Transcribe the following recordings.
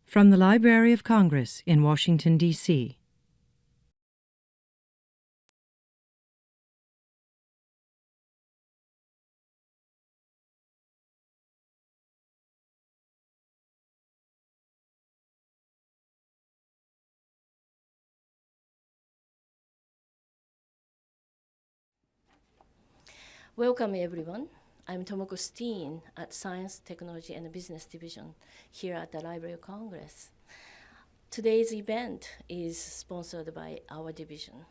From the Library of Congress in Washington, D.C. Welcome, everyone. I'm Tomoko Steen at Science, Technology, and Business Division here at the Library of Congress. Today's event is sponsored by our division.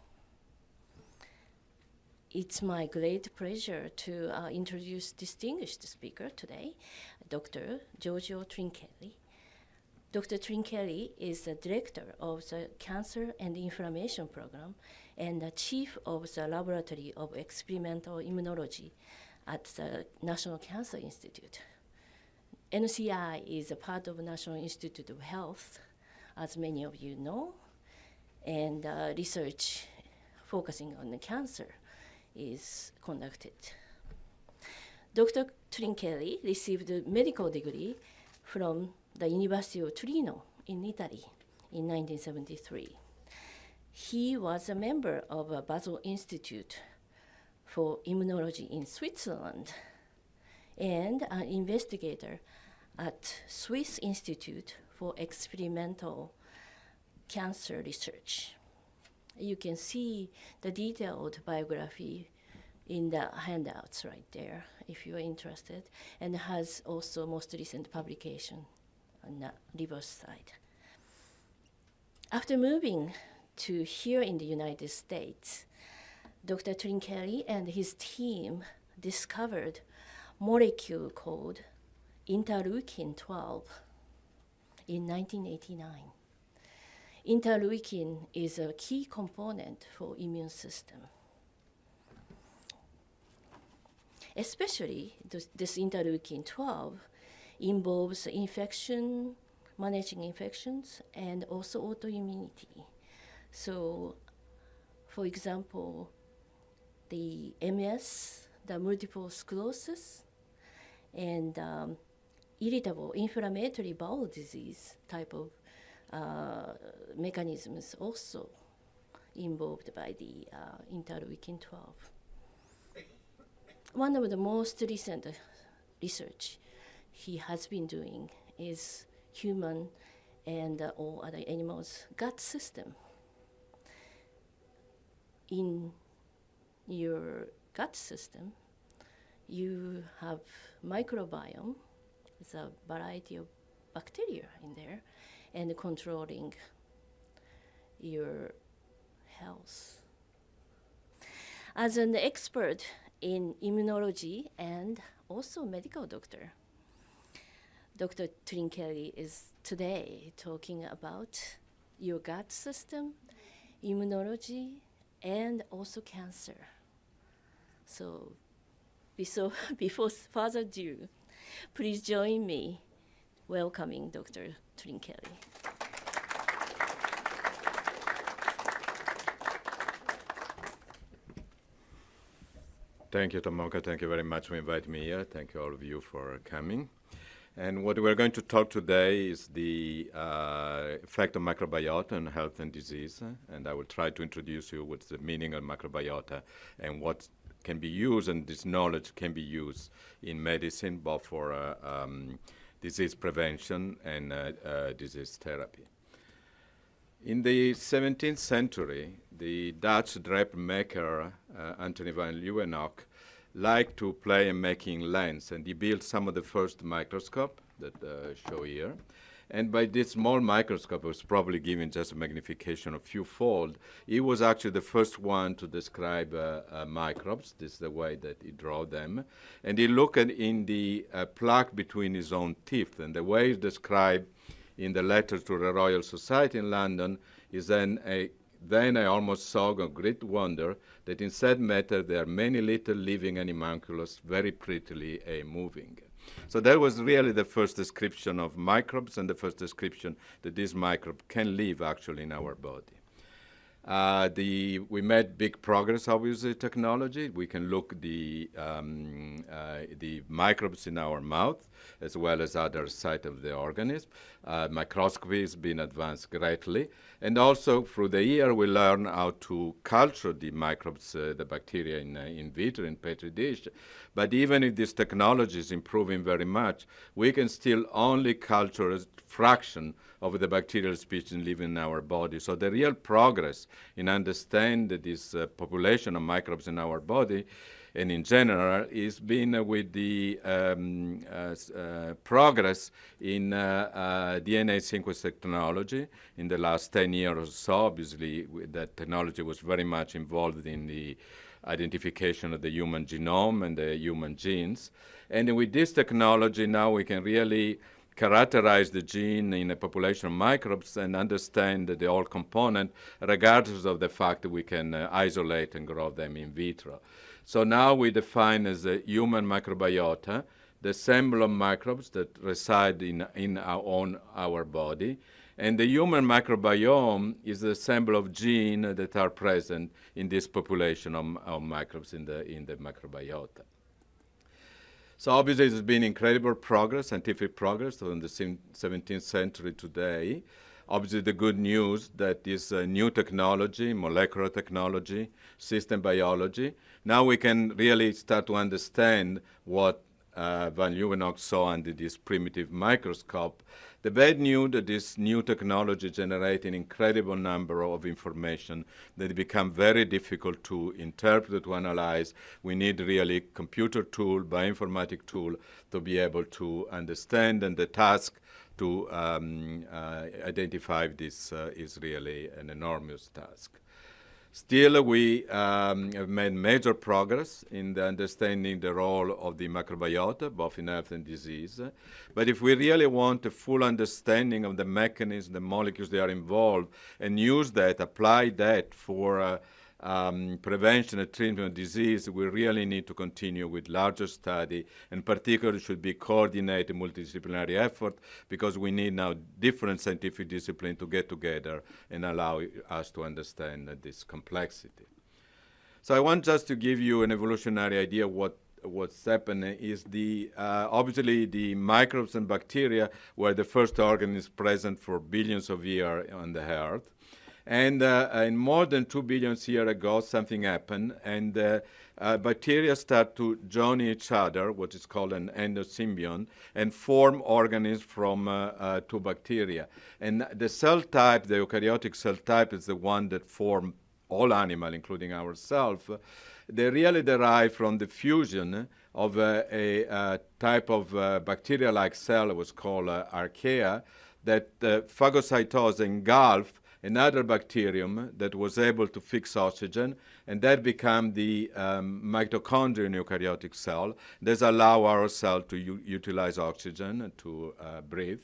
It's my great pleasure to introduce distinguished speaker today, Dr. Giorgio Trinchieri. Dr. Trinchieri is the director of the Cancer and Inflammation Program and the chief of the Laboratory of Experimental Immunology at the National Cancer Institute. NCI is a part of the National Institute of Health, as many of you know, and research focusing on the cancer is conducted. Dr. Trinchieri received a medical degree from the University of Torino in Italy in 1973. He was a member of a Basel Institute for Immunology in Switzerland and an investigator at Swiss Institute for Experimental Cancer Research. You can see the detailed biography in the handouts right there if you are interested, and has also most recent publication on the reverse side. After moving to here in the United States, Dr. Trinchieri and his team discovered a molecule called interleukin-12 in 1989. Interleukin is a key component for immune system. Especially this interleukin-12 involves infection, managing infections, and also autoimmunity. So, for example, the MS, the multiple sclerosis, and irritable inflammatory bowel disease type of mechanisms also involved by the interleukin-12. One of the most recent research he has been doing is human and all other animals' gut system. In your gut system, you have microbiome, it's a variety of bacteria in there, and controlling your health. As an expert in immunology and also medical doctor, Dr. Trinchieri is today talking about your gut system, immunology, and also cancer. So before further ado, please join me welcoming Dr. Trinchieri. Thank you, Tomoko. Thank you very much for inviting me here. Thank you all of you for coming. And what we're going to talk today is the effect of microbiota on health and disease. And I will try to introduce you what's the meaning of microbiota and what can be used, and this knowledge can be used in medicine, both for disease prevention and disease therapy. In the 17th century, the Dutch drape maker Anthony van Leeuwenhoek liked to play in making lens, and he built some of the first microscope that show here. And by this small microscope, it was probably given just a magnification of few fold. He was actually the first one to describe microbes. This is the way that he drew them. And he looked in the plaque between his own teeth, and the way it's described in the letter to the Royal Society in London is then I almost saw a great wonder that in said matter there are many little living animalcules very prettily moving. So that was really the first description of microbes and the first description that this microbe can live actually in our body. We made big progress, obviously, technology. We can look the microbes in our mouth. as well as other sites of the organism. Microscopy has been advanced greatly. And also through the year, we learn how to culture the microbes, the bacteria in vitro, in Petri dish. But even if this technology is improving very much, we can still only culture a fraction of the bacterial species living in our body. So the real progress in understanding this population of microbes in our body and in general is been with the progress in DNA sequence technology in the last 10 years or so. Obviously, that technology was very much involved in the identification of the human genome and the human genes. And with this technology, now we can really characterize the gene in a population of microbes and understand the whole component, regardless of the fact that we can isolate and grow them in vitro. So now we define as a human microbiota the ensemble of microbes that reside in our body. And the human microbiome is the ensemble of genes that are present in this population of microbes in the microbiota. So obviously there's been incredible progress, scientific progress in the 17th century today. Obviously the good news that this new technology, molecular technology, system biology, now we can really start to understand what Van Leeuwenhoek saw under this primitive microscope. The bad news that this new technology generates an incredible number of information that become very difficult to interpret, to analyze. We need really computer tool, bioinformatic tool to be able to understand, and the task to identify this is really an enormous task. Still, we have made major progress in the understanding the role of the microbiota, both in health and disease. But if we really want a full understanding of the mechanisms, the molecules that are involved, and use that, apply that for prevention and treatment of disease, we really need to continue with larger study, and particularly should be coordinated multidisciplinary effort, because we need now different scientific disciplines to get together and allow us to understand this complexity. So I want just to give you an evolutionary idea of what's happening is obviously the microbes and bacteria were the first organisms present for billions of years on the earth. And in more than 2 billion years ago, something happened, and bacteria start to join each other, what is called an endosymbiont, and form organisms from two bacteria. And the cell type, the eukaryotic cell type, is the one that form all animals, including ourselves. They really derive from the fusion of a type of bacteria-like cell that was called archaea, that phagocytosed engulfed another bacterium that was able to fix oxygen, and that became the mitochondria in eukaryotic cell. This allow our cell to utilize oxygen to breathe.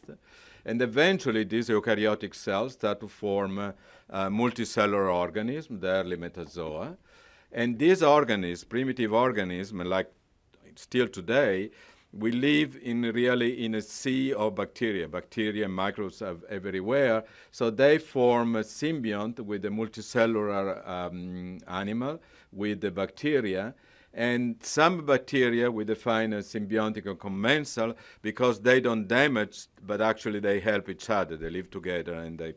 And eventually, these eukaryotic cells start to form multicellular organisms, the early metazoa. And these organisms, primitive organisms, like still today, we live in a sea of bacteria. Bacteria and microbes are everywhere. So they form a symbiont with the multicellular animal, with the bacteria. And some bacteria we define as symbiotic or commensal because they don't damage, but actually they help each other. They live together and they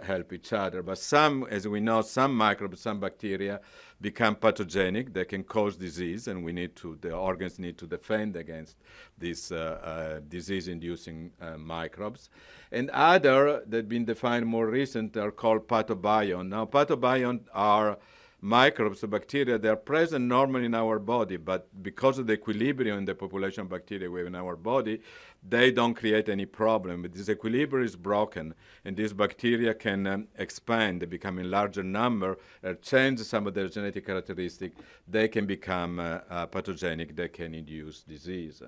help each other. But some, as we know, some microbes, some bacteria become pathogenic. They can cause disease, and the organs need to defend against these disease-inducing microbes. And other that have been defined more recent are called pathobiont. Now, pathobiont are microbes, the bacteria, they are present normally in our body, but because of the equilibrium in the population of bacteria we have in our body, they don't create any problem. But this equilibrium is broken, and these bacteria can expand, they become in larger number, change some of their genetic characteristics. They can become pathogenic, they can induce disease.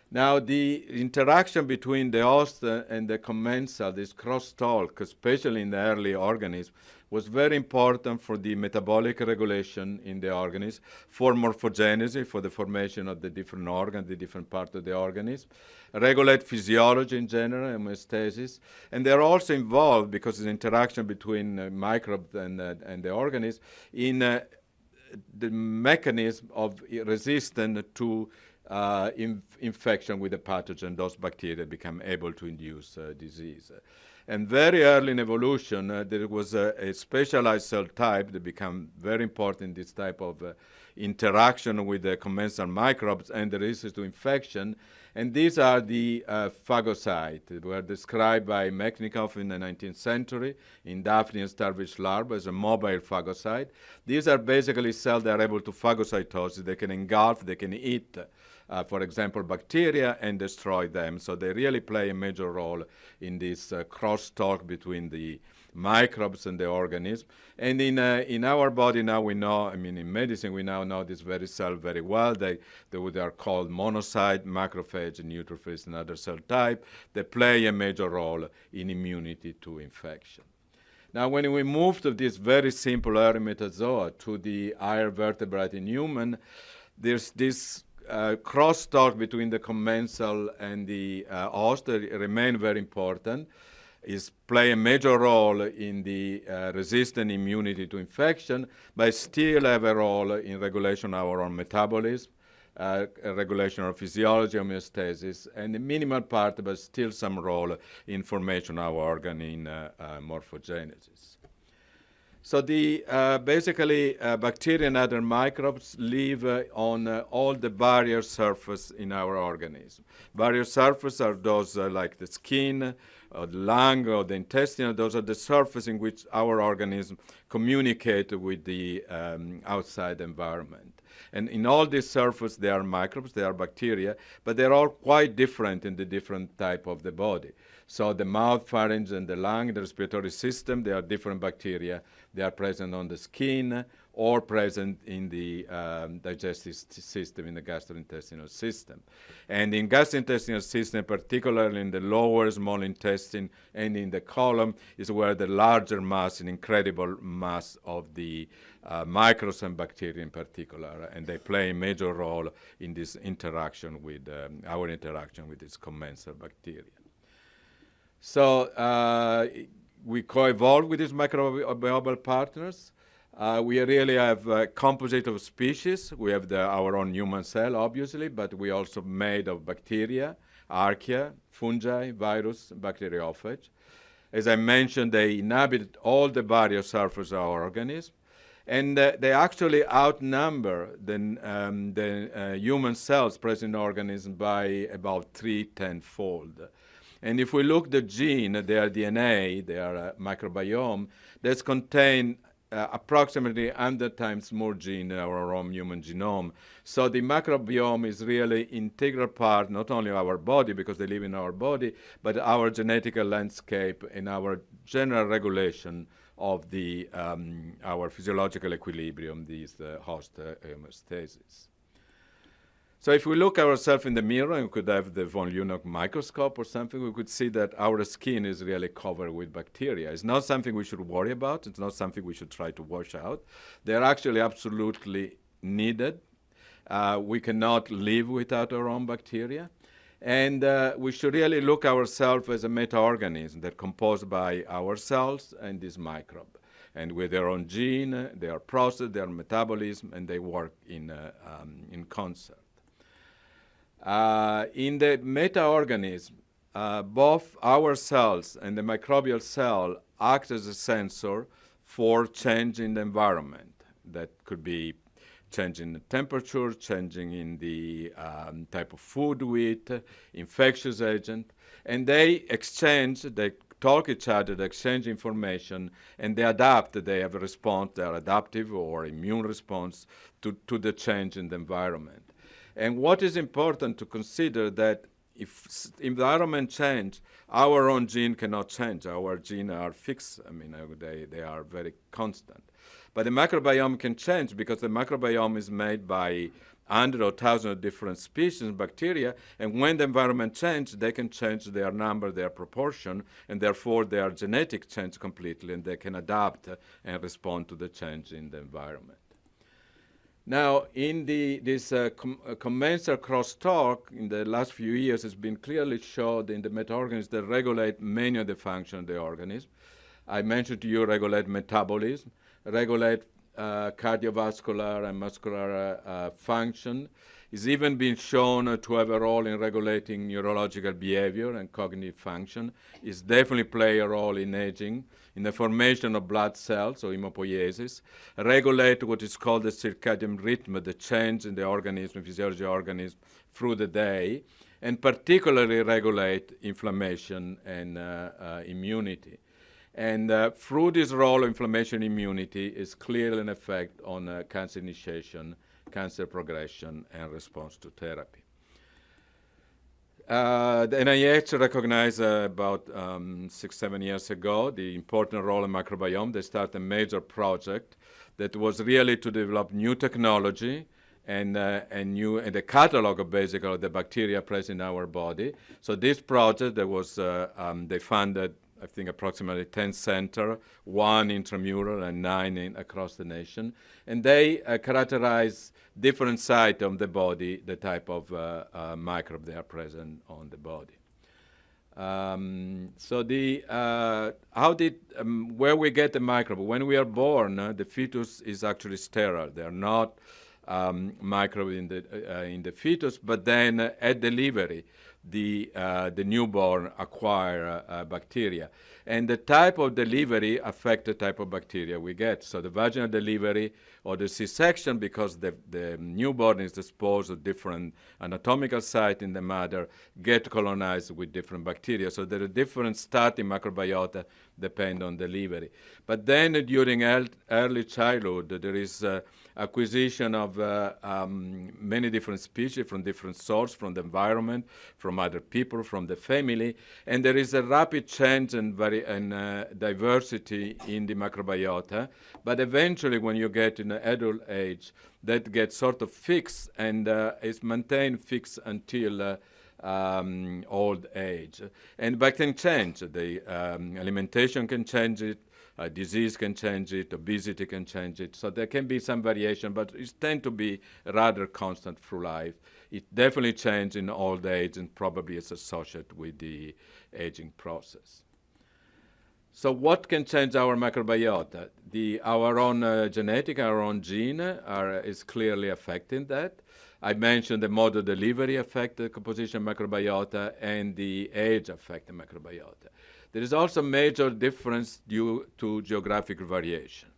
Now, the interaction between the host and the commensal, this crosstalk, especially in the early organisms, was very important for the metabolic regulation in the organism, for morphogenesis, for the formation of the different organs, the different parts of the organism, regulate physiology in general, homeostasis, and they're also involved, because of the interaction between microbes and the organism, in the mechanism of resistance to infection with the pathogen, those bacteria become able to induce disease. And very early in evolution, there was a specialized cell type that became very important in this type of interaction with the commensal microbes and the resistance to infection. And these are the phagocytes that were described by Mechnikov in the 19th century in Daphne and starfish larvae as a mobile phagocyte. These are basically cells that are able to phagocytose. They can engulf, they can eat, for example, bacteria and destroy them. So they really play a major role in this crosstalk between the microbes and the organism. And in our body now we know, in medicine we now know this very cell very well. They are called monocyte, macrophage, and neutrophils, and other cell type. They play a major role in immunity to infection. Now, when we move to this very simple erythematozoa to the higher vertebrate in human, there's this crosstalk between the commensal and the host that remain very important, play a major role in the resistant immunity to infection, but still have a role in regulation of our own metabolism, regulation of physiology, homeostasis, and a minimal part, but still some role in formation of our organ in morphogenesis. So basically, bacteria and other microbes live on all the barrier surface in our organism. Barrier surface are those like the skin, or the lung, or the intestine. Those are the surface in which our organism communicate with the outside environment. And in all these surfaces, there are microbes, there are bacteria, but they're all quite different in the different type of the body. So the mouth, pharynx, and the lung, the respiratory system, they are different bacteria. They are present on the skin or present in the digestive system, in the gastrointestinal system. And in gastrointestinal system, particularly in the lower small intestine and in the colon, is where the larger mass, an incredible mass of the microbes and bacteria in particular, and they play a major role in this interaction with our interaction with this commensal bacteria. So we co-evolve with these microbial partners. We really have a composite of species. We have our own human cell, obviously, but we also made of bacteria, archaea, fungi, virus, bacteriophage. As I mentioned, they inhabit all the barrier surface of our organism. And they actually outnumber the human cells present in the organism by about 3-10-fold. And if we look at the gene, their DNA, their microbiome, that's contain approximately 100 times more gene in our own human genome. So the microbiome is really integral part not only of our body, because they live in our body, but our genetic landscape and our general regulation of our physiological equilibrium, these host homeostasis. So if we look ourselves in the mirror, and we could have the von Leeuwenhoek microscope or something, we could see that our skin is really covered with bacteria. It's not something we should worry about. It's not something we should try to wash out. They're actually absolutely needed. We cannot live without our own bacteria. And we should really look ourselves as a meta-organism that's composed by our cells and this microbe. And with their own gene, their process, their metabolism, and they work in concert. In the meta-organism, both our cells and the microbial cell act as a sensor for change in the environment. That could be changing the temperature, changing in the type of food we eat, infectious agent. And they talk each other, they exchange information, and they adapt. They have a response, they are adaptive or immune response to the change in the environment. And what is important to consider that if environment change, our own gene cannot change. Our genes are fixed. They are very constant. But the microbiome can change because the microbiome is made by hundreds or thousands of different species of bacteria, and when the environment changes, they can change their number, their proportion, and therefore their genetic change completely, and they can adapt and respond to the change in the environment. Now, in this commensal crosstalk in the last few years, has been clearly shown in the meta-organisms that regulate many of the functions of the organism. I mentioned to you regulate metabolism, regulate cardiovascular and muscular function, It's even been shown to have a role in regulating neurological behavior and cognitive function. It's definitely play a role in aging, in the formation of blood cells, or hemopoiesis, regulate what is called the circadian rhythm, the change in the organism, physiology of the organism through the day, and particularly regulate inflammation and immunity. And through this role of inflammation immunity is clearly an effect on cancer initiation, cancer progression, and response to therapy. The NIH recognized about 6-7 years ago the important role of microbiome. They started a major project that was really to develop new technology and the catalog basically of the bacteria present in our body. So this project that was they funded, I think, approximately 10 centers, 1 intramural and 9 across the nation. And they characterize different sites of the body, the type of microbe they are present on the body. Where we get the microbe? When we are born, the fetus is actually sterile. They are not microbes in the fetus, but then at delivery, the newborn acquire bacteria. And the type of delivery affects the type of bacteria we get. So the vaginal delivery or the C-section, because the newborn is exposed to different anatomical sites in the mother, get colonized with different bacteria. So there are different starting microbiota depend on delivery. But then during early childhood, there is acquisition of many different species from different sources, from the environment, from other people, from the family, and there is a rapid change and diversity in the microbiota. But eventually, when you get in the adult age, that gets sort of fixed and is maintained fixed until old age. But can change. The alimentation can change it. Disease can change it, obesity can change it. So there can be some variation, but it tends to be rather constant through life. It definitely changes in old age and probably is associated with the aging process. So what can change our microbiota? Our own genetic, our own gene is clearly affecting that. I mentioned the mode of delivery affect the composition of microbiota and the age affect the microbiota. There is also major difference due to geographic variation.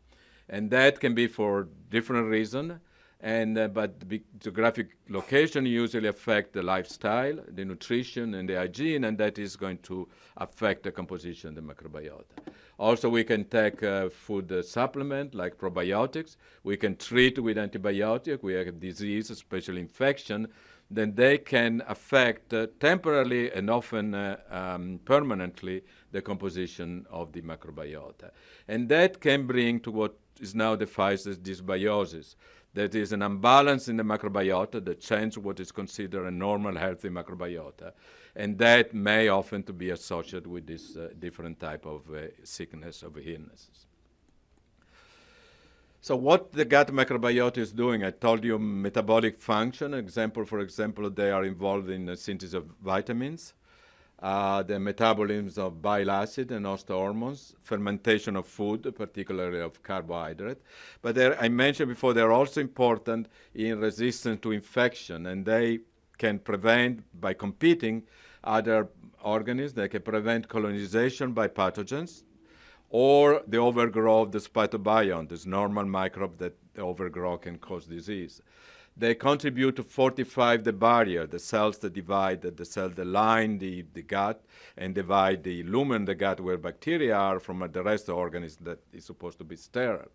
And that can be for different reasons. But the geographic location usually affect the lifestyle, the nutrition, and the hygiene, and that is going to affect the composition of the microbiota. Also, we can take food supplement like probiotics. We can treat with antibiotics. We have disease, especially infection. Then they can affect temporarily and often permanently the composition of the microbiota. And that can bring to what is now defined as dysbiosis. That is an imbalance in the microbiota that changes what is considered a normal, healthy microbiota. And that may often to be associated with this different type of sickness, of illnesses. So what the gut microbiota is doing, I told you metabolic function. For example, they are involved in the synthesis of vitamins, the metabolism of bile acid and host hormones, fermentation of food, particularly of carbohydrate. But I mentioned before, they're also important in resistance to infection, and they can prevent, by competing other organisms, they can prevent colonization by pathogens, or the overgrowth of the phytobiome, this normal microbe that the overgrowth can cause disease. They contribute to fortify the barrier, the cells that divide, the cells that line the gut and divide the lumen in the gut where bacteria are from the rest of the organism that is supposed to be sterile.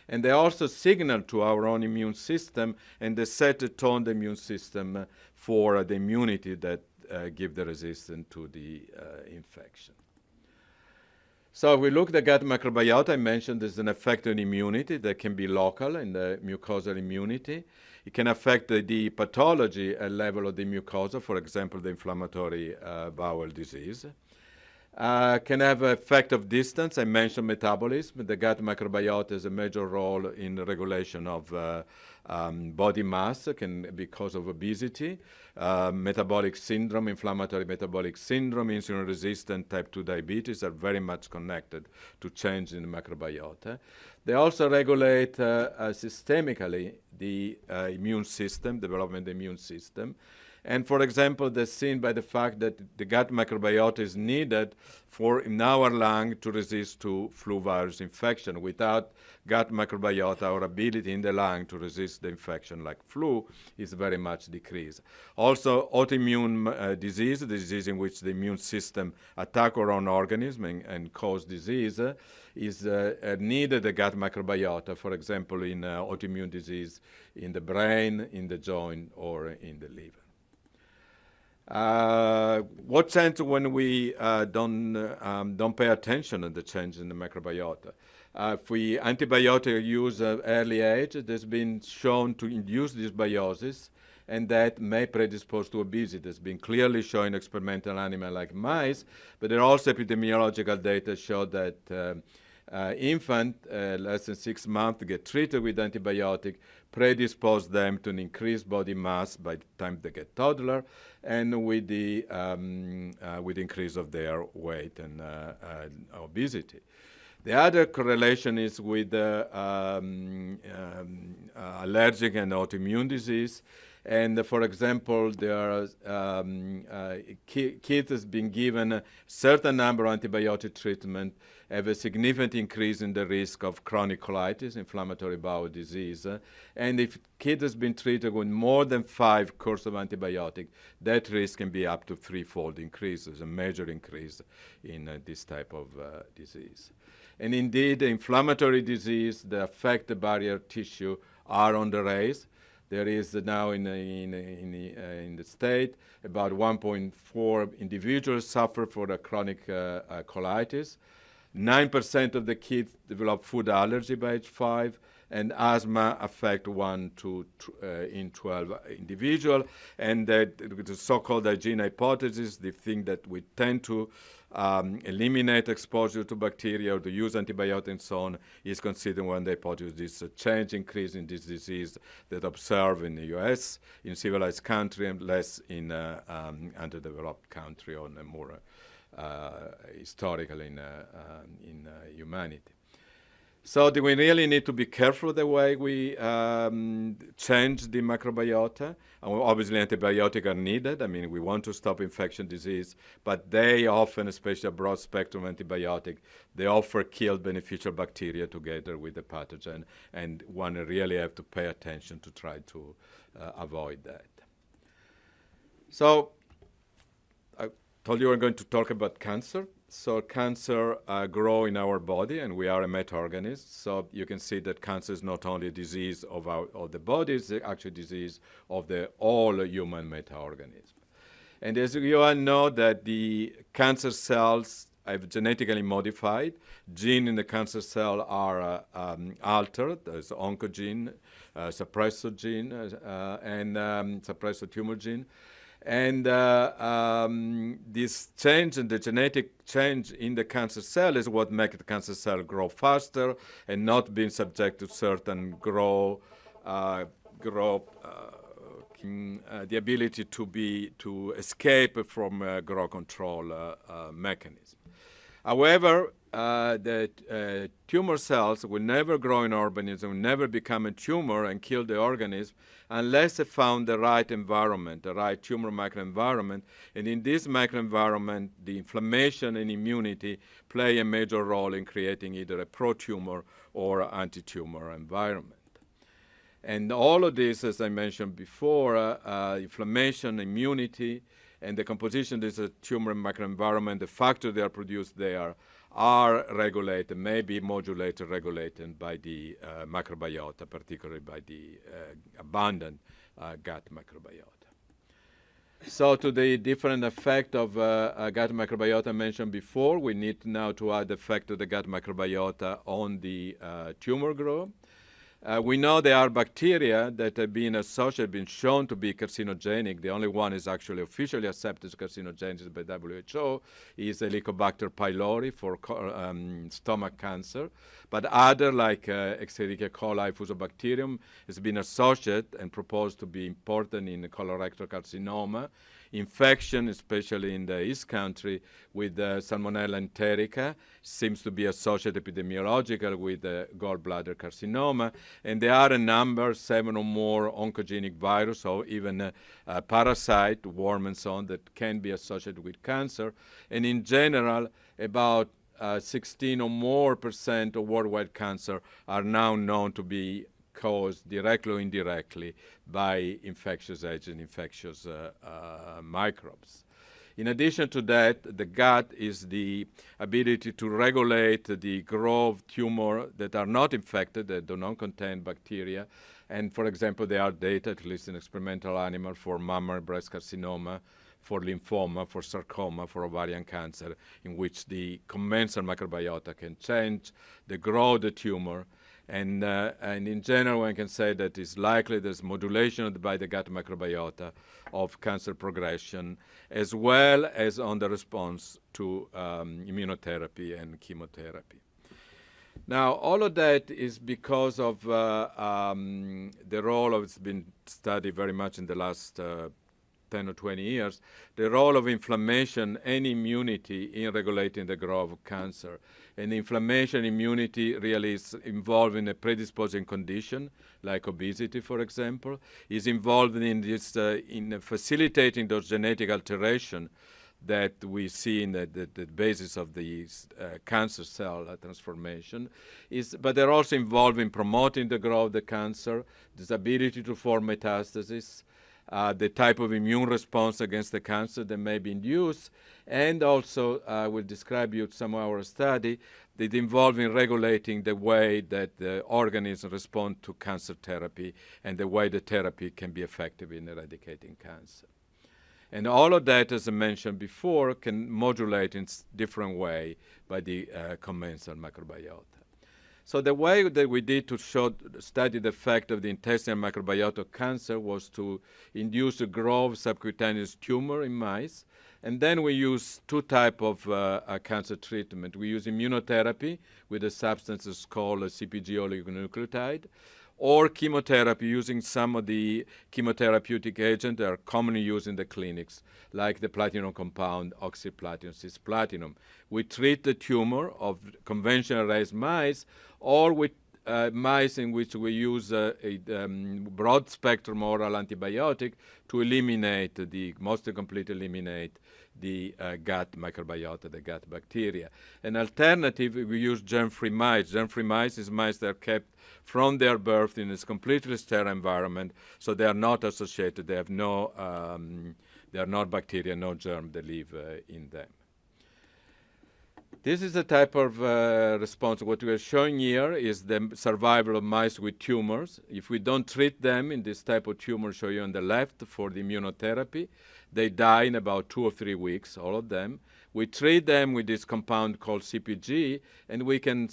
And they also signal to our own immune system, and they set the tone the immune system for the immunity that give the resistance to the infection. So if we look at the gut microbiota, I mentioned there's an effect on immunity that can be local in the mucosal immunity. It can affect the pathology level of the mucosa, for example, the inflammatory bowel disease. Can have an effect of distance. I mentioned metabolism. The gut microbiota has a major role in the regulation of body mass, because of obesity, metabolic syndrome, inflammatory metabolic syndrome, insulin-resistant type 2 diabetes are very much connected to change in the microbiota. They also regulate systemically the immune system, development of the immune system. And for example, that's seen by the fact that the gut microbiota is needed in our lung to resist to flu virus infection. Without gut microbiota, our ability in the lung to resist the infection like flu is very much decreased. Also, autoimmune disease, the disease in which the immune system attack our own organism and cause disease, is needed the gut microbiota, for example, in autoimmune disease in the brain, in the joint, or in the liver. What change when we don't pay attention to the change in the microbiota? If we antibiotic use at early age, it has been shown to induce dysbiosis, and that may predispose to obesity. It's been clearly shown in experimental animals like mice, but there are also epidemiological data show that infant less than 6 months get treated with antibiotic predispose them to an increased body mass by the time they get toddler, and with the increase of their weight and obesity. The other correlation is with allergic and autoimmune disease. And for example, there are kids has been given a certain number of antibiotic treatment have a significant increase in the risk of chronic colitis, inflammatory bowel disease. And if kid has been treated with more than 5 courses of antibiotic, that risk can be up to 3-fold increase. There's a major increase in this type of disease. And indeed, inflammatory disease that affect the barrier tissue are on the rise. There is now in the state about 1.4 individuals suffer for the chronic colitis. 9% of the kids develop food allergy by age 5, and asthma affect 1 in 12 individuals. And the so-called hygiene hypothesis, the thing that we tend to eliminate exposure to bacteria or to use antibiotics and so on, is considered one of the hypotheses. This change increase in this disease that observed in the U.S., in civilized country, and less in underdeveloped country or more historical in humanity. So we really need to be careful the way we change the microbiota. And obviously, antibiotics are needed. I mean, we want to stop infection disease, but they often, especially a broad spectrum antibiotic, they often kill beneficial bacteria together with the pathogen, and one really have to pay attention to try to avoid that. So I told you we're going to talk about cancer. So cancer grow in our body, and we are a meta-organism. So you can see that cancer is not only a disease of the body, it's actually a disease of the all human meta-organism. And as you all know, that the cancer cells are genetically modified. Genes in the cancer cell are altered. There's oncogene, suppressor gene, and suppressor tumor gene. And this change in the genetic change in the cancer cell is what makes the cancer cell grow faster and not being subject to certain the ability to escape from growth control mechanism. However, the tumor cells will never grow in organism, will never become a tumor and kill the organism unless they found the right environment, the right tumor microenvironment. And in this microenvironment, the inflammation and immunity play a major role in creating either a pro-tumor or anti-tumor environment. And all of this, as I mentioned before, inflammation, immunity, and the composition of this tumor microenvironment, the factors that are produced there, are regulated, may be modulated, regulated by the microbiota, particularly by the abundant gut microbiota. So to the different effect of gut microbiota mentioned before, we need now to add the effect of the gut microbiota on the tumor growth. We know there are bacteria that have been associated, been shown to be carcinogenic. The only one is actually officially accepted as carcinogenic by WHO, is Helicobacter pylori for stomach cancer. But other, like Escherichia coli fusobacterium, has been associated and proposed to be important in colorectal carcinoma. Infection, especially in the East Country, with Salmonella enterica, seems to be associated epidemiological with gallbladder carcinoma. And there are a number, 7 or more oncogenic virus or even parasite, worm and so on, that can be associated with cancer. And in general, about 16 or more % of worldwide cancer are now known to be caused directly or indirectly by infectious agents, infectious microbes. In addition to that, the gut is the ability to regulate the growth of tumor that are not infected, that do not contain bacteria. And for example, there are data, at least in experimental animal, for mammary breast carcinoma, for lymphoma, for sarcoma, for ovarian cancer, in which the commensal microbiota can change the growth of the tumor. And in general, one can say that it's likely there's modulation by the gut microbiota of cancer progression, as well as on the response to immunotherapy and chemotherapy. Now, all of that is because of the role of, it's been studied very much in the last 10 or 20 years, the role of inflammation and immunity in regulating the growth of cancer. And inflammation immunity really is involved in a predisposing condition, like obesity, for example, is involved in this in facilitating those genetic alteration that we see in the basis of the cancer cell transformation. But they're also involved in promoting the growth of the cancer, this ability to form metastasis, the type of immune response against the cancer that may be induced, and also we'll describe you some of our study that involve in regulating the way that the organisms respond to cancer therapy and the way the therapy can be effective in eradicating cancer. And all of that, as I mentioned before, can modulate in different way by the commensal microbiota. So the way that we did to study the effect of the intestinal microbiota of cancer was to induce a growth of subcutaneous tumor in mice. And then we use 2 types of cancer treatment. We use immunotherapy with a substance that's called a CpG oligonucleotide, or chemotherapy using some of the chemotherapeutic agents that are commonly used in the clinics, like the platinum compound oxyplatinum, cisplatinum. We treat the tumor of conventional raised mice, or with mice in which we use a broad-spectrum oral antibiotic to eliminate mostly completely eliminate the gut microbiota, the gut bacteria. An alternative, we use germ-free mice. Germ-free mice is mice that are kept from their birth in a completely sterile environment, so they are not associated. They have no, they are not bacteria, no germ that live in them. This is the type of response. What we are showing here is the survival of mice with tumors. If we don't treat them in this type of tumor, show you on the left for the immunotherapy, they die in about 2 or 3 weeks, all of them. We treat them with this compound called CpG, and we can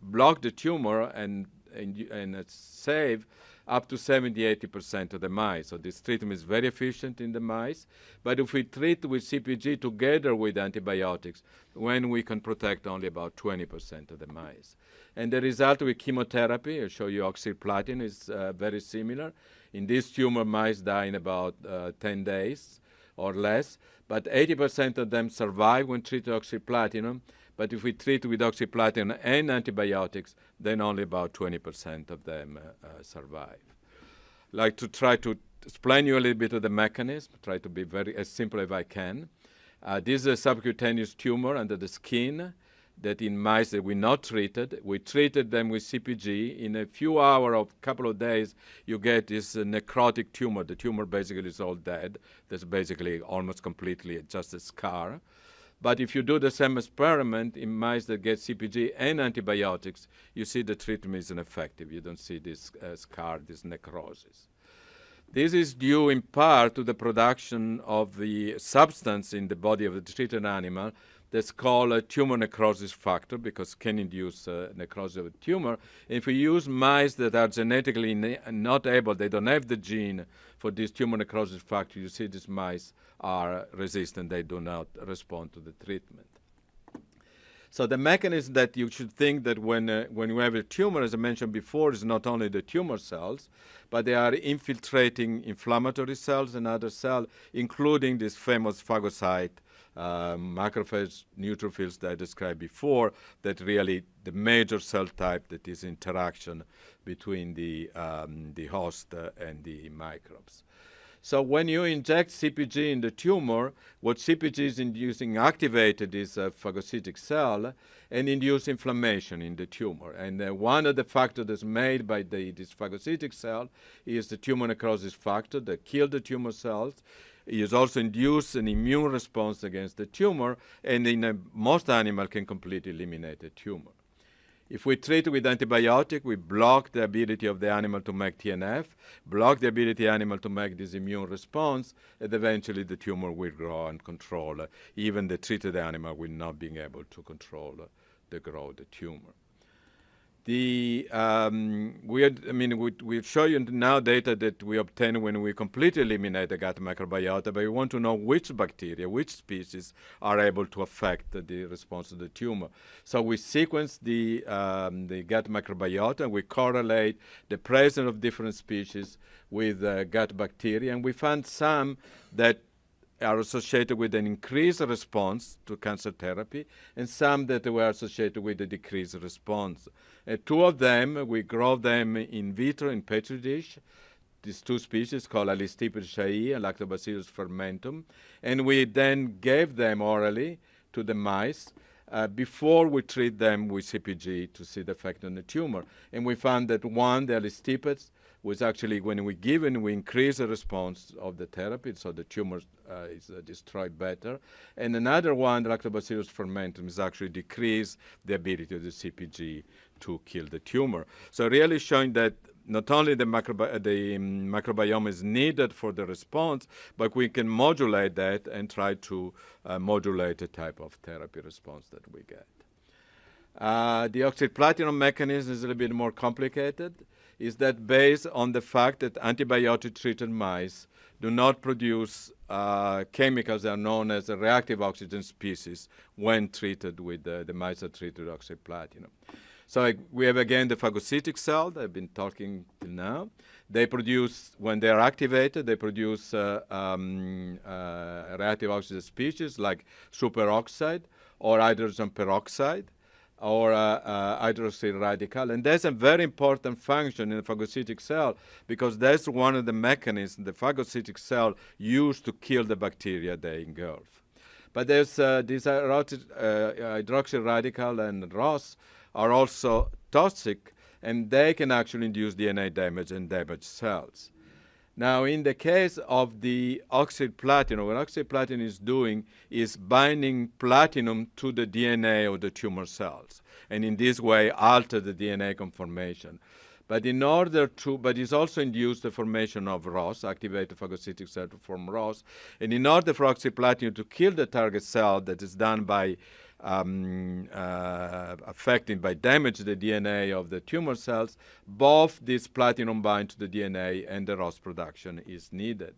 block the tumor and save up to 70-80% of the mice. So this treatment is very efficient in the mice. But if we treat with CpG together with antibiotics, when we can protect only about 20% of the mice. And the result with chemotherapy, I'll show you oxyplatin, is very similar. In this tumor, mice die in about 10 days or less, but 80% of them survive when treated with oxyplatinum. But if we treat with oxyplatinum and antibiotics, then only about 20% of them survive. Like to try to explain you a little bit of the mechanism, try to be as simple as I can. This is a subcutaneous tumor under the skin that in mice that we not treated. We treated them with CpG. In a few hours or a couple of days, you get this necrotic tumor. The tumor basically is all dead. That's basically almost completely just a scar. But if you do the same experiment in mice that get CpG and antibiotics, you see the treatment is ineffective. You don't see this scar, this necrosis. This is due in part to the production of the substance in the body of the treated animal that's called a tumor necrosis factor because can induce necrosis of a tumor. If we use mice that are genetically not able, they don't have the gene for this tumor necrosis factor, you see these mice are resistant, they do not respond to the treatment. So the mechanism that you should think that when you have a tumor, as I mentioned before, is not only the tumor cells, but they are infiltrating inflammatory cells and other cells, including this famous phagocyte, macrophage, neutrophils that I described before, that really the major cell type that is interaction between the host and the microbes. So when you inject CpG in the tumor, what CpG is inducing activated is a phagocytic cell and induce inflammation in the tumor. And one of the factors that's made by this phagocytic cell is the tumor necrosis factor that kills the tumor cells. It also induces an immune response against the tumor, and in most animals can completely eliminate the tumor. If we treat with antibiotic, we block the ability of the animal to make TNF, block the ability of the animal to make this immune response, and eventually the tumor will grow and control. Even the treated animal will not be able to control the growth of the tumor. We'll show you now data that we obtain when we completely eliminate the gut microbiota, but we want to know which bacteria, which species are able to affect the response to the tumor. So we sequence the gut microbiota, and we correlate the presence of different species with gut bacteria, and we found some that are associated with an increased response to cancer therapy, and some that were associated with a decreased response. Two of them, we grow them in vitro in petri dish, these two species called Alistipes shai and Lactobacillus fermentum, and we then gave them orally to the mice before we treat them with CpG to see the effect on the tumor. And we found that one, the Alistipes, was actually, when we increase the response of the therapy, so the tumor is destroyed better. And another one, the Lactobacillus fermentum, is actually decrease the ability of the CpG to kill the tumor. So really showing that not only the microbiome is needed for the response, but we can modulate that and try to modulate the type of therapy response that we get. The oxyplatinum mechanism is a little bit more complicated. Is that based on the fact that antibiotic-treated mice do not produce chemicals that are known as reactive oxygen species when treated with the mice are treated with oxyplatinum. So we have again the phagocytic cell that I've been talking till now. They produce, when they are activated, they produce reactive oxygen species like superoxide or hydrogen peroxide or hydroxyl radical. And that's a very important function in the phagocytic cell because that's one of the mechanisms the phagocytic cell used to kill the bacteria they engulf. But there's these hydroxyl radical and ROS are also toxic, and they can actually induce DNA damage and damage cells. Now, in the case of the oxyplatinum, what oxyplatinum is doing is binding platinum to the DNA of the tumor cells, and in this way alter the DNA conformation. But it's also induced the formation of ROS, activated phagocytic cell to form ROS, and in order for oxyplatinum to kill the target cell, that is done by affecting, by damage the DNA of the tumor cells, both this platinum bind to the DNA and the ROS production is needed.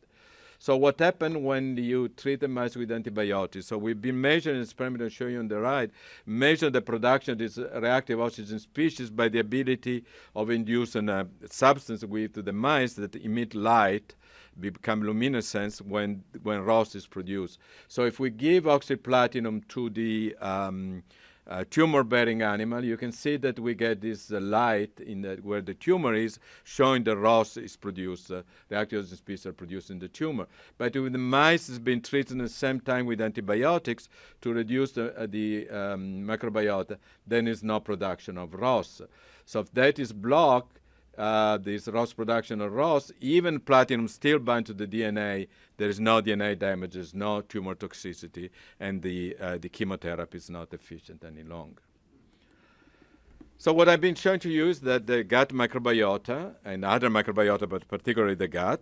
So what happened when you treat the mice with antibiotics? So we've been measuring in experiment, I'll show you on the right, measure the production of this reactive oxygen species by the ability of inducing a substance to the mice that emit light, become luminescence when ROS is produced. So if we give oxyplatinum to the tumor-bearing animal, you can see that we get this light where the tumor is, showing the ROS is produced, reactive oxygen species are produced in the tumor. But with the mice, it's been treated at the same time with antibiotics to reduce the microbiota, then there's no production of ROS. So if that is blocked, this ROS production of ROS, even platinum still bind to the DNA. There is no DNA damage, there's no tumor toxicity, and the chemotherapy is not efficient any longer. So what I've been showing to you is that the gut microbiota and other microbiota, but particularly the gut,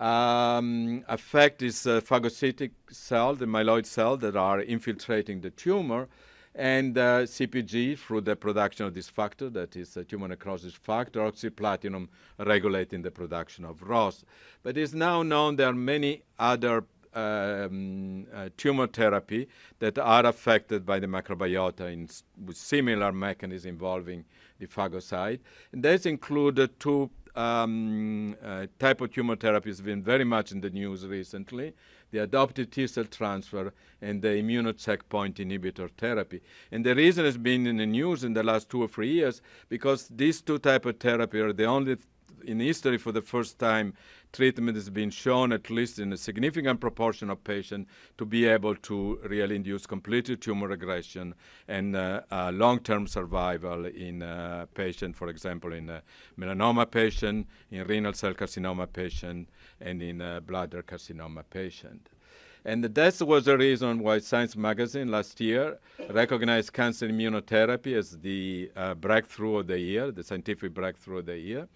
affect these phagocytic cells, the myeloid cells that are infiltrating the tumor, and CpG through the production of this factor, that is a tumor necrosis factor, oxyplatinum regulating the production of ROS. But it's now known there are many other tumor therapy that are affected by the microbiota with similar mechanisms involving the phagocyte. And these include two type of tumor therapy has been very much in the news recently, the adoptive T-cell transfer and the immunocheckpoint inhibitor therapy. And the reason it's been in the news in the last 2 or 3 years, because these two type of therapy are the only, in history for the first time, treatment has been shown, at least in a significant proportion of patients, to be able to really induce complete tumor regression and long-term survival in patients, for example, in melanoma patient, in renal cell carcinoma patient, and in bladder carcinoma patient. And that was the reason why Science magazine last year recognized cancer immunotherapy as the breakthrough of the year, the scientific breakthrough of the year.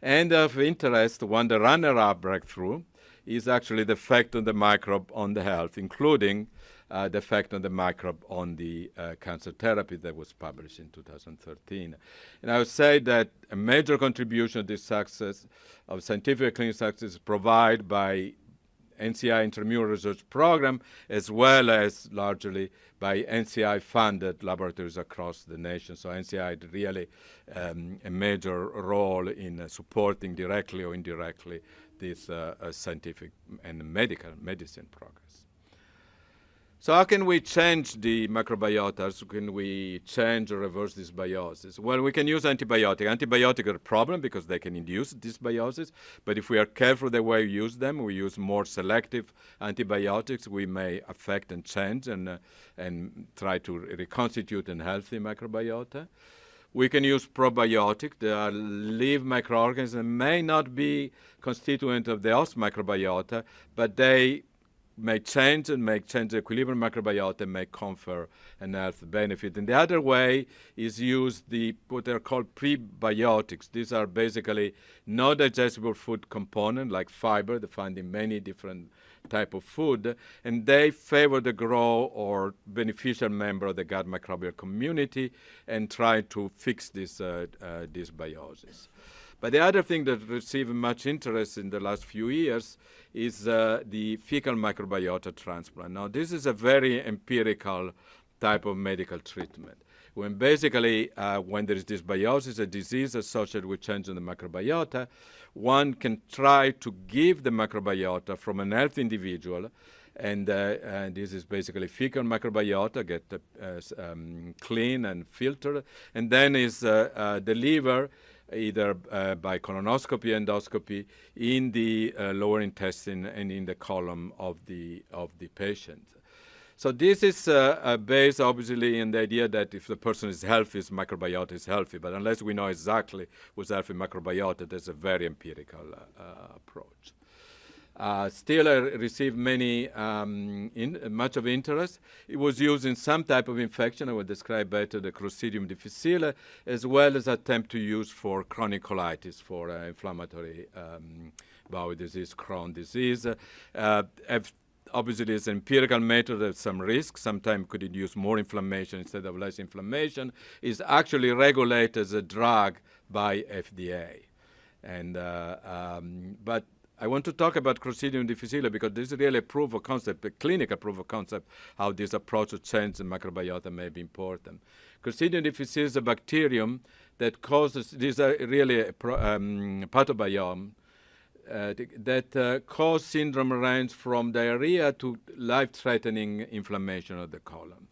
And of interest, one, the runner-up breakthrough is actually the effect of the microbe on the health, including the effect of the microbe on the cancer therapy that was published in 2013. And I would say that a major contribution to this success of scientific clinical success is provided by NCI intramural research program, as well as largely by NCI-funded laboratories across the nation. So NCI had really a major role in supporting directly or indirectly this scientific and medicine progress. So how can we change the microbiota? How can we change or reverse this dysbiosis? Well, we can use antibiotics. Antibiotics are a problem because they can induce dysbiosis, but if we are careful the way we use them, we use more selective antibiotics, we may affect and change and try to reconstitute a healthy microbiota. We can use probiotics. They are live microorganisms that may not be constituent of the host microbiota, but they may change the equilibrium microbiota, may confer an health benefit. And the other way is use what are called prebiotics. These are basically non-digestible food components like fiber, they find in many different type of food, and they favor the growth or beneficial member of the gut microbial community and try to fix this dysbiosis. But the other thing that received much interest in the last few years is the fecal microbiota transplant. Now, this is a very empirical type of medical treatment. When basically, when there is dysbiosis, a disease associated with change in the microbiota, one can try to give the microbiota from an healthy individual, and this is basically fecal microbiota, get clean and filtered, and then is delivered either by colonoscopy, endoscopy, in the lower intestine and in the colon of the patient. So this is based obviously in the idea that if the person is healthy, his microbiota is healthy. But unless we know exactly what's healthy microbiota, that's a very empirical approach. Still received much of interest. It was used in some type of infection. I will describe better the Clostridium difficile, as well as attempt to use for chronic colitis, for inflammatory bowel disease, Crohn's disease. Obviously, it's an empirical method at some risk. Sometimes could induce more inflammation instead of less inflammation. It's actually regulated as a drug by FDA. And but I want to talk about Clostridium difficile because this is really a proof of concept, a clinical proof of concept, how this approach to change the microbiota may be important. Clostridium difficile is a bacterium that causes, these are really a pathobiome, that cause syndrome range from diarrhea to life-threatening inflammation of the colon.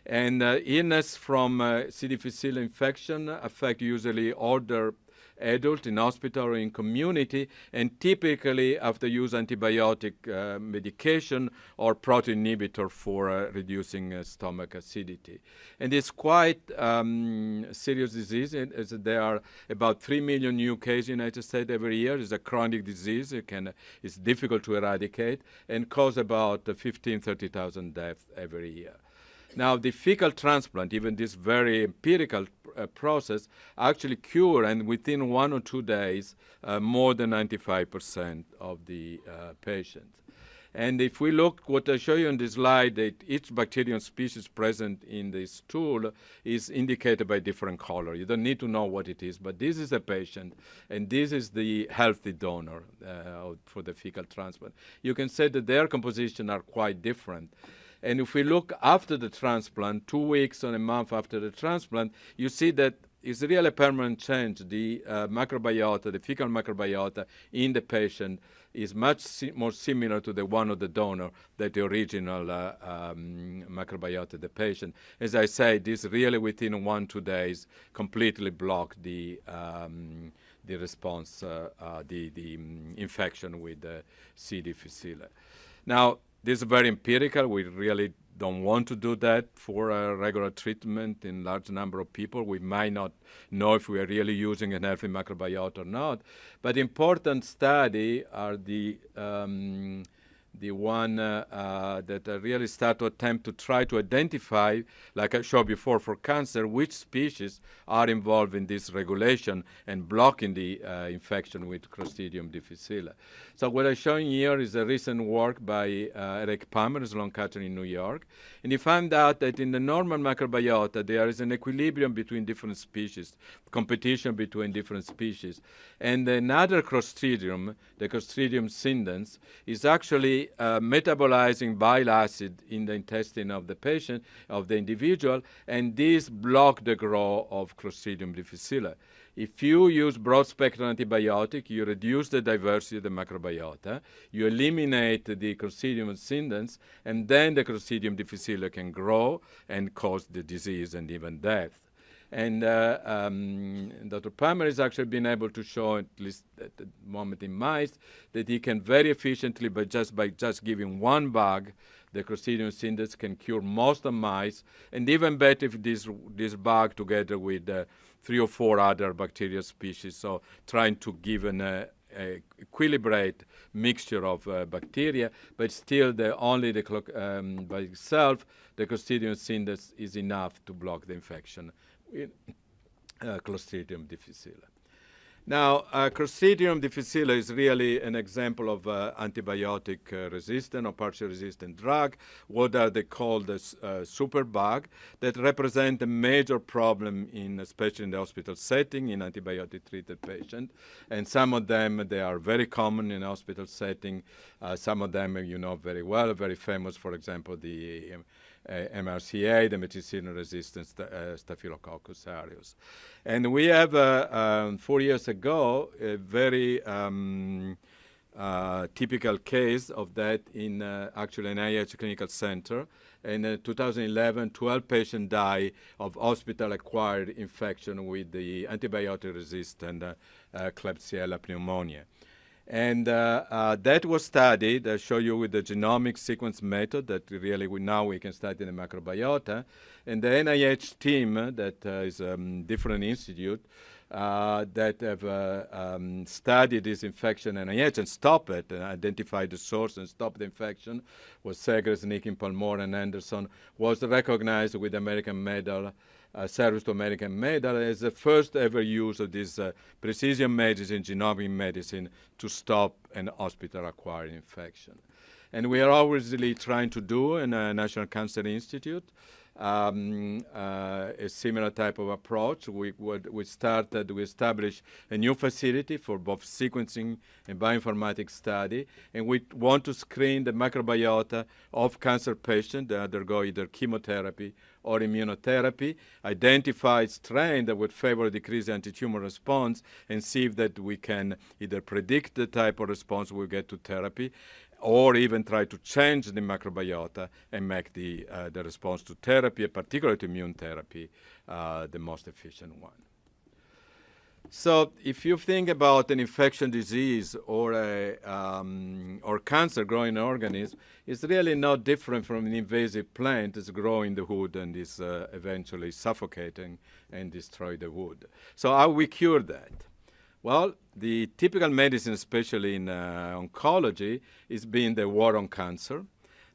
And illness from C. difficile infection affect usually older adult in hospital or in community, and typically after use antibiotic medication or protein inhibitor for reducing stomach acidity. And it's quite serious disease. As there are about 3 million new cases in the United States every year. It's a chronic disease. It's difficult to eradicate and cause about 30,000 deaths every year. Now, the fecal transplant, even this very empirical process actually cure, and within 1 or 2 days, more than 95% of the patients. And if we look, what I show you on this slide, that each bacterium species present in this tool is indicated by different color. You don't need to know what it is, but this is a patient, and this is the healthy donor for the fecal transplant. You can say that their composition are quite different. And if we look after the transplant, 2 weeks or a month after the transplant, you see that it's really a permanent change. The microbiota, the fecal microbiota in the patient is much more similar to the one of the donor than the original microbiota of the patient. As I say, this really within 1 2 days completely blocked the response, the infection with C. difficile. Now, this is very empirical. We really don't want to do that for a regular treatment in large number of people. We might not know if we are really using a healthy microbiota or not. But important study are the one that really start to attempt to try to identify, like I showed before for cancer, which species are involved in this regulation and blocking the infection with Clostridium difficile. So what I'm showing here is a recent work by Eric Palmer, Sloan Kettering in New York. And he found out that in the normal microbiota, there is an equilibrium between different species, competition between different species. And another Clostridium, the Clostridium scindens, is actually metabolizing bile acid in the intestine of the patient, of the individual, and this blocks the growth of Clostridium difficile. If you use broad-spectrum antibiotic, you reduce the diversity of the microbiota, you eliminate the Clostridium scindens, and then the Clostridium difficile can grow and cause the disease and even death. And Dr. Palmer has actually been able to show, at least at the moment in mice, that he can very efficiently, by just giving one bug, the Clostridium scindens can cure most of mice, and even better if this bug together with 3 or 4 other bacterial species, so trying to give an equilibrate mixture of bacteria, but still by itself, the Clostridium scindens is enough to block the infection with Clostridium difficile. Now, Clostridium difficile is really an example of antibiotic resistant or partially resistant drug. What are they called? Superbug that represent a major problem especially in the hospital setting in antibiotic-treated patients. And some of them, they are very common in hospital setting. Some of them you know very well, very famous, for example, the MRCA, the methicillin-resistant Staphylococcus aureus. And we have, 4 years ago, a very typical case of that in actually an IH clinical center. In 2011, 12 patients died of hospital-acquired infection with the antibiotic-resistant Klebsiella pneumonia. And that was studied, I show you with the genomic sequence method that really now we can study the microbiota. And the NIH team that is a different institute that have studied this infection in NIH and stopped it and identified the source and stopped the infection was Segres, Nikin, Palmore, and Anderson, was recognized with the American Medal, Service to American Medal, as the first ever use of this precision medicine, genomic medicine, to stop an hospital-acquired infection. And we are obviously trying to do in a National Cancer Institute a similar type of approach. We established a new facility for both sequencing and bioinformatics study, and we want to screen the microbiota of cancer patients that undergo either chemotherapy or immunotherapy, identify strain that would favor decreased anti-tumor response, and see if that we can either predict the type of response we'll get to therapy, or even try to change the microbiota and make the response to therapy, particularly to immune therapy, the most efficient one. So if you think about an infection disease or cancer growing organism, it's really not different from an invasive plant that's growing the wood and is eventually suffocating and destroy the wood. So how we cure that? Well, the typical medicine, especially in oncology, is being the war on cancer.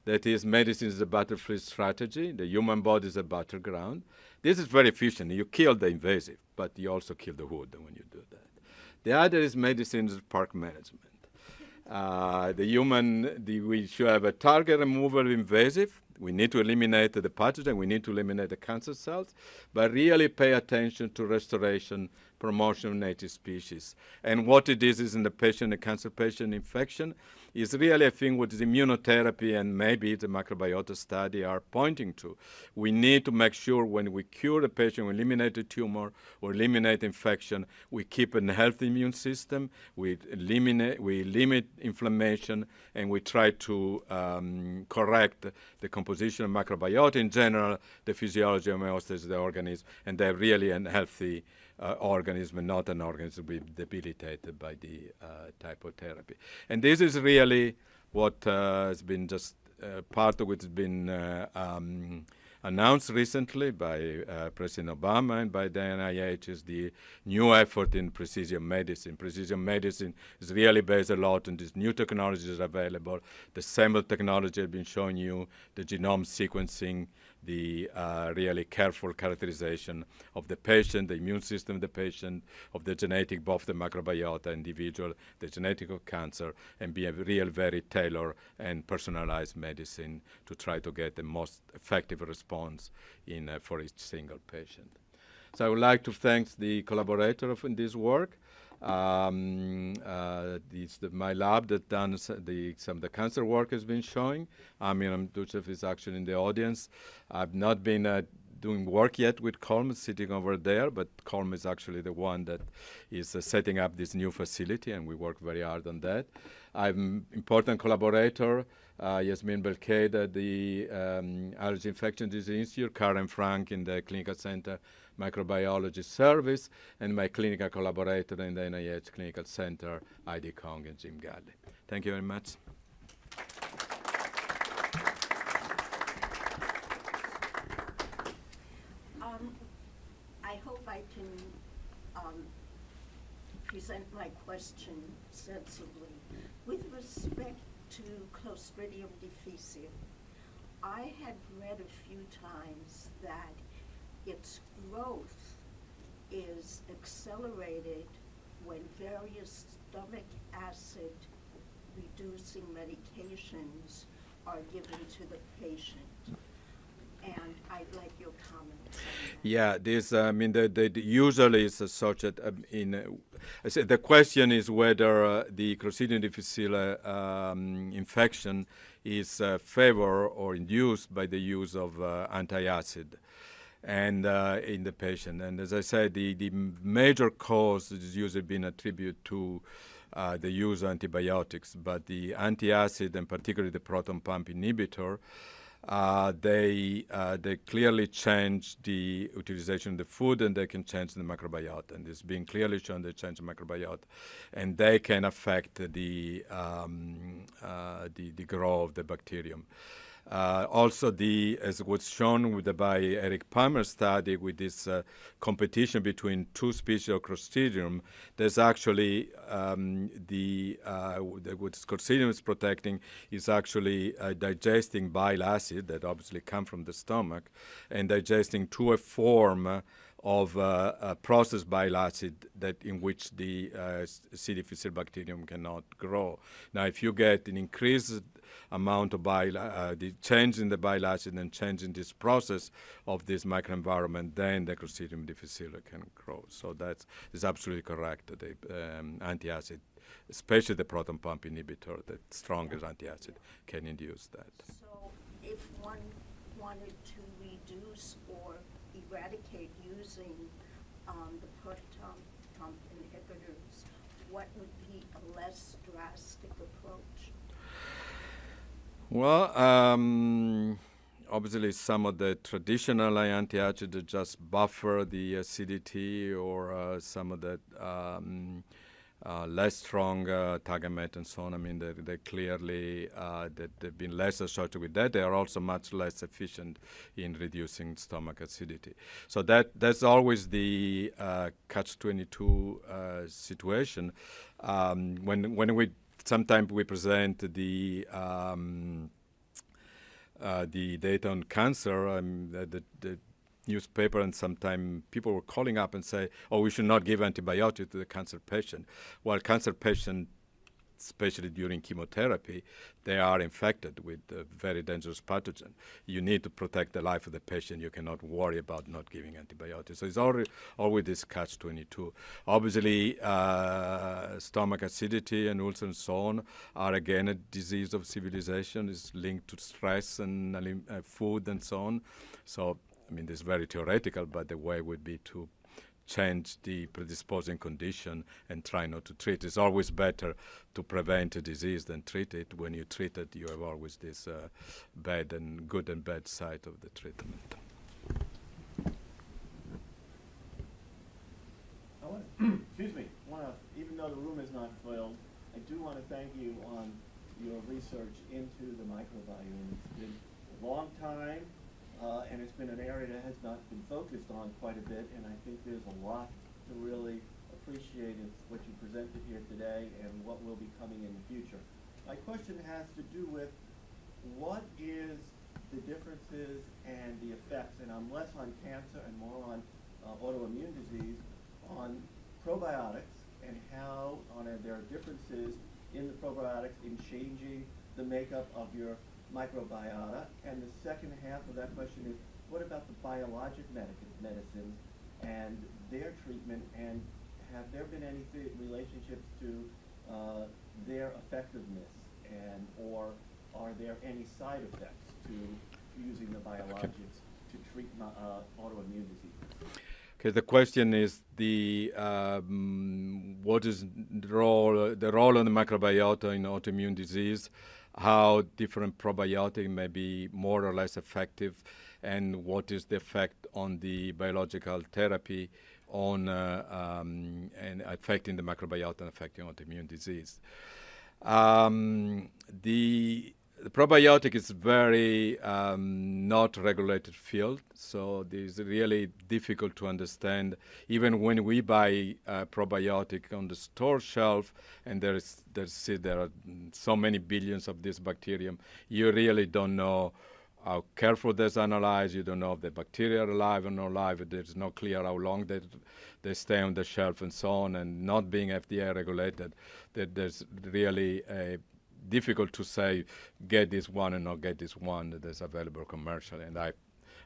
That is, medicine is a battlefield strategy. The human body is a battleground. This is very efficient. You kill the invasive, but you also kill the wood when you do that. The other is medicines park management. We should have a target removal invasive. We need to eliminate the pathogen. We need to eliminate the cancer cells, but really pay attention to restoration, promotion of native species. And what it is in the patient, the cancer patient infection, is really a thing what is immunotherapy and maybe the microbiota study are pointing to. We need to make sure when we cure the patient, we eliminate the tumor or eliminate infection, we keep a healthy immune system, we limit inflammation, and we try to correct the composition of microbiota in general, the physiology of homeostasis of the organism, and they're really a healthy organism and not an organism be debilitated by the type of therapy. And this is really what has been just part of it has been announced recently by President Obama and by the NIH is the new effort in precision medicine. Precision medicine is really based a lot on these new technologies available. The SAML technology has been showing you, the genome sequencing, the really careful characterization of the patient, the immune system of the patient, of the genetic, both the microbiota individual, the genetic of cancer, and be a real very tailored and personalized medicine to try to get the most effective response for each single patient. So I would like to thank the collaborator in this work. My lab that done some of the cancer work has been showing. Amiram Duchev is actually in the audience. I've not been doing work yet with Colm, sitting over there, but Colm is actually the one that is setting up this new facility, and we work very hard on that. I'm important collaborator, Yasmin Belkaid at the Allergy Infection Disease Institute, Karen Frank in the Clinical Center Microbiology Service, and my clinical collaborator in the NIH Clinical Center, Heidi Kong and Jim Galli. Thank you very much. I hope I can present my question sensibly. With respect to Clostridium difficile, I had read a few times that its growth is accelerated when various stomach acid reducing medications are given to the patient. And I'd like your comments on that. Yeah, this, usually is such that I said the question is whether the Clostridium difficile infection is favored or induced by the use of antacid and in the patient. And as I said, the major cause is usually been attributed to the use of antibiotics, but the antacid and particularly the proton pump inhibitor, they clearly change the utilization of the food, and they can change the microbiota. And it's been clearly shown they change the microbiota, and they can affect the growth of the bacterium. Also, as was shown by Eric Palmer's study with this competition between two species of Clostridium, there's actually what Clostridium is protecting is actually digesting bile acid that obviously come from the stomach and digesting to a form of processed bile acid in which the C. difficile bacterium cannot grow. Now, if you get an increased amount of the change in the bile acid and change in this process of this microenvironment, then the Clostridium difficile can grow. So that is absolutely correct. The antacid, especially the proton pump inhibitor, the strongest antacid, can induce that. So if one wanted to reduce or eradicate using the proton pump inhibitors, what would be a less drastic approach? Well, obviously some of the traditional antacids just buffer the acidity, or some of the less strong Tagamet and so on. I mean, they clearly they've been less associated with that. They are also much less efficient in reducing stomach acidity. So that's always the catch-22 situation. When sometimes we present the data on cancer, newspaper, and sometimes people were calling up and say, oh, we should not give antibiotics to the cancer patient. Well, cancer patient, especially during chemotherapy, they are infected with a very dangerous pathogen. You need to protect the life of the patient. You cannot worry about not giving antibiotics. So it's always this catch-22. Obviously, stomach acidity and ulcers and so on are again a disease of civilization. It's linked to stress and food and so on. So, I mean, this is very theoretical, but the way would be to change the predisposing condition and try not to treat. It's always better to prevent a disease than treat it. When you treat it, you have always this bad and good and bad side of the treatment. Excuse me. Even though the room is not filled, I do want to thank you on your research into the microbiome. It's been a long time. And it's been an area that has not been focused on quite a bit, and I think there's a lot to really appreciate in what you presented here today and what will be coming in the future. My question has to do with what is the differences and the effects, and I'm less on cancer and more on autoimmune disease, on probiotics and how there are differences in the probiotics in changing the makeup of your microbiota. And the second half of that question is, what about the biologic medicines and their treatment, and have there been any relationships to their effectiveness, and or are there any side effects to using the biologics to treat autoimmune diseases? Okay, the question is what is the role of the microbiota in autoimmune disease, how different probiotics may be more or less effective, and what is the effect on the biological therapy on and affecting the microbiota and affecting autoimmune disease. The probiotic is very not regulated field, so it's really difficult to understand. Even when we buy probiotic on the store shelf, and there are so many billions of this bacterium, you really don't know how careful that's analyzed. You don't know if the bacteria are alive or not alive. There's no clear how long they stay on the shelf and so on. And not being FDA regulated, there's really difficult to say get this one and not get this one that's available commercially, and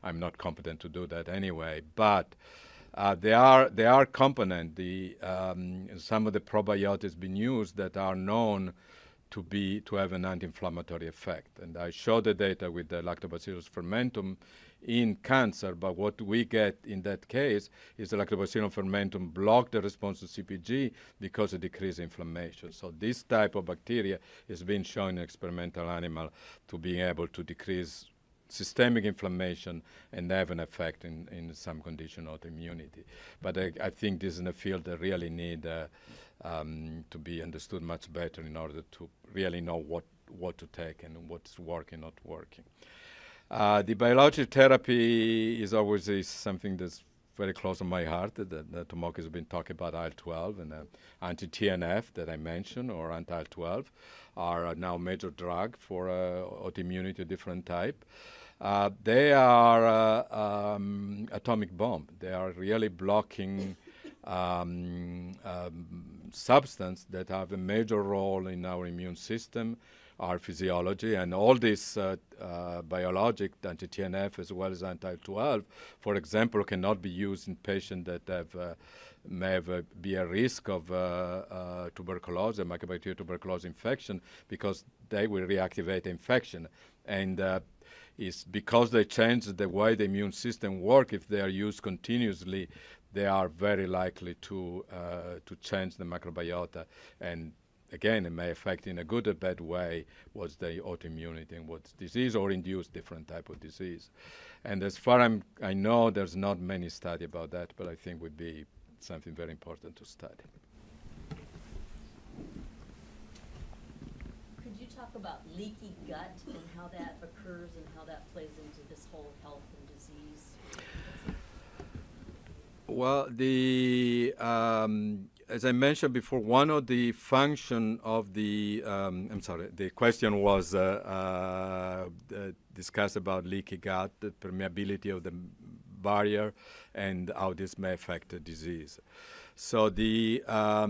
I'm not competent to do that anyway. But there are components. Some of the probiotics being used that are known to have an anti-inflammatory effect, and I showed the data with the Lactobacillus fermentum in cancer, but what we get in that case is the Lactobacillus fermentum block the response to CpG because it decreases inflammation. So this type of bacteria is being shown in experimental animal to be able to decrease systemic inflammation and have an effect in some condition of autoimmunity. But I think this is a field that really need to be understood much better in order to really know what to take and what's working, not working. The biologic therapy is always something that's very close to my heart. That Tomoka has been talking about IL-12 and anti-TNF that I mentioned, or anti-IL-12, are now major drug for autoimmunity of different type. They are atomic bomb. They are really blocking substance that have a major role in our immune system, our physiology, and all these biologic, anti-TNF as well as anti-12, for example, cannot be used in patients that may be a risk of tuberculosis, mycobacterial tuberculosis infection, because they will reactivate the infection. And it's because they change the way the immune system works. If they are used continuously, they are very likely to change the microbiota, and again, it may affect in a good or bad way what's the autoimmunity and what's disease, or induce different type of disease. And as far as I know, there's not many study about that, but I think would be something very important to study. Could you talk about leaky gut and how that occurs and how that plays into this whole health and disease? Well, as I mentioned before, one of the function of the the question was discussed about leaky gut, the permeability of the barrier and how this may affect the disease. So as I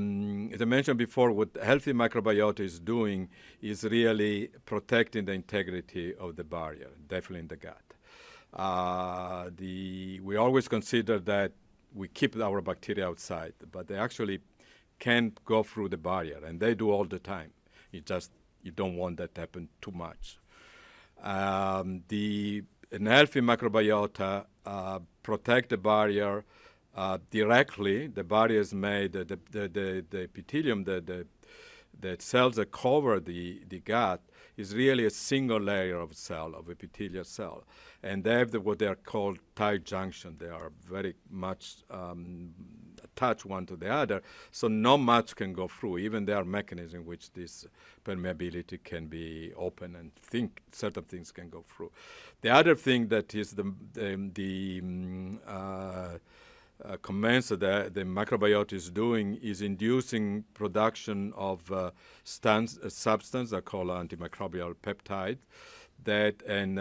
mentioned before, what healthy microbiota is doing is really protecting the integrity of the barrier, definitely in the gut. We always consider that we keep our bacteria outside, but they actually can't go through the barrier, and they do all the time. You don't want that to happen too much. An healthy microbiota protect the barrier directly. The barrier is made, the epithelium, the cells that cover the gut is really a single layer of cell, of epithelial cell. And they have what they are called tight junction. They are very much attached one to the other, so not much can go through. Even there are mechanisms in which this permeability can be open and certain things can go through. The other thing that is comments that the microbiota is doing is inducing production of substance that called antimicrobial peptide and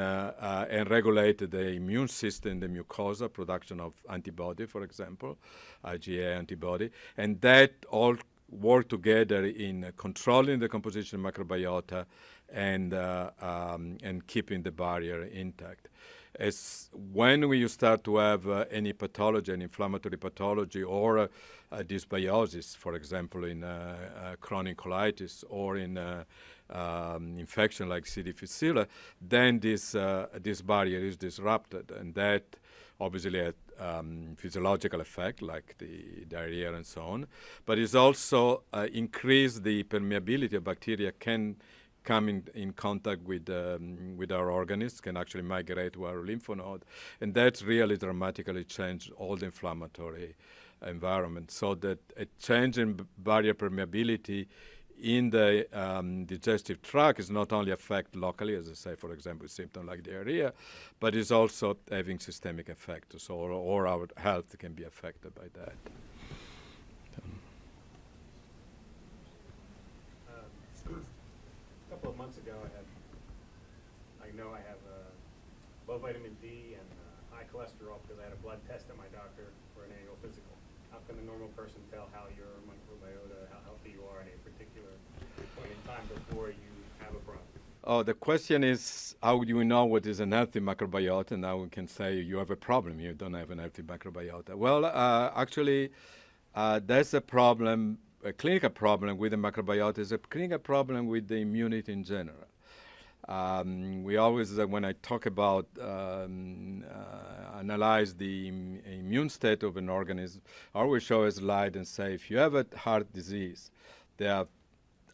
regulate the immune system, the mucosa, production of antibody, for example, IgA antibody, and that all work together in controlling the composition of microbiota and keeping the barrier intact. When you start to have any pathology, an inflammatory pathology, or dysbiosis, for example, in chronic colitis or in infection like C. difficile, then this barrier is disrupted, and that obviously has physiological effect like the diarrhea and so on, but it's also increase the permeability of bacteria can come in contact with our organisms, can actually migrate to our lymph node, and that's really dramatically changed all the inflammatory environment. So that a change in barrier permeability in the digestive tract is not only affect locally, as I say, for example, symptoms like diarrhea, but is also having systemic effect. So or our health can be affected by that. A couple of months ago, I know I have low vitamin D and high cholesterol because I had a blood test at my doctor for an annual physical. How can a normal person tell how your microbiota, how healthy you are at a particular point in time before you have a problem? Oh, the question is, how do we know what is an healthy microbiota? Now we can say you have a problem, you don't have an healthy microbiota. Well, actually, that's a problem. A clinical problem with the microbiota is a clinical problem with the immunity in general. We always, when I talk about analyze the immune state of an organism, I always show a slide and say, if you have a heart disease, there are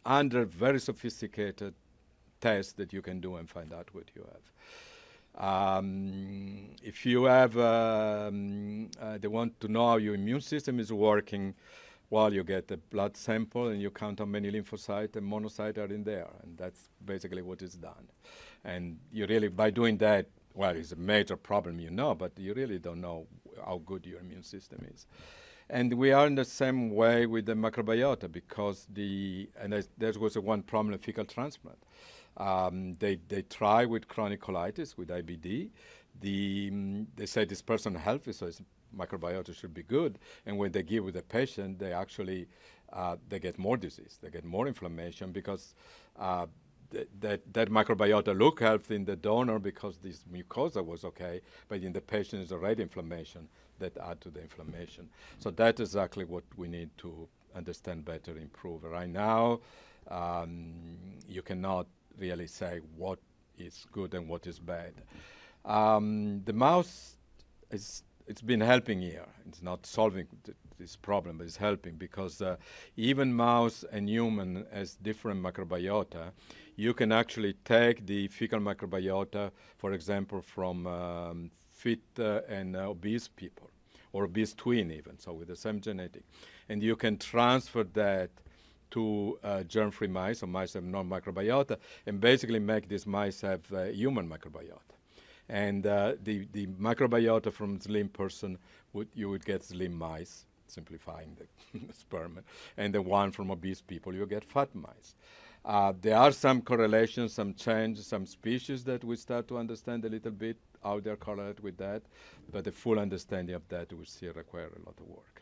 under very sophisticated tests that you can do and find out what you have. If you have, they want to know how your immune system is working, well, you get a blood sample and you count how many lymphocytes and monocytes are in there, and that's basically what is done. And you really, by doing that, well, it's a major problem, but you really don't know how good your immune system is. And we are in the same way with the microbiota because there was one problem in fecal transplant. They try with chronic colitis, with IBD. They say this person is healthy, so his microbiota should be good. And when they give with the patient, they actually they get more disease, they get more inflammation because that microbiota look healthy in the donor because this mucosa was okay, but in the patient is already inflammation that add to the inflammation. So that's exactly what we need to understand better, improve. Right now, you cannot really say what is good and what is bad. The mouse it's been helping here. It's not solving this problem, but it's helping because even mouse and human has different microbiota. You can actually take the fecal microbiota, for example, from fit and obese people, or obese twin even, so with the same genetic. And you can transfer that to germ-free mice, or mice have no microbiota, and basically make these mice have human microbiota. And the microbiota from slim person, you would get slim mice, simplifying the sperm, and the one from obese people, you get fat mice. There are some correlations, some change, some species that we start to understand a little bit how they're correlated with that, but the full understanding of that will still require a lot of work.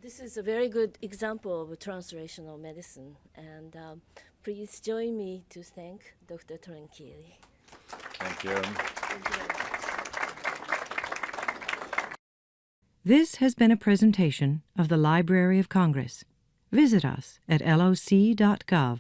This is a very good example of translational medicine, and please join me to thank Dr. Trinchieri. Thank you. Thank you. This has been a presentation of the Library of Congress. Visit us at loc.gov.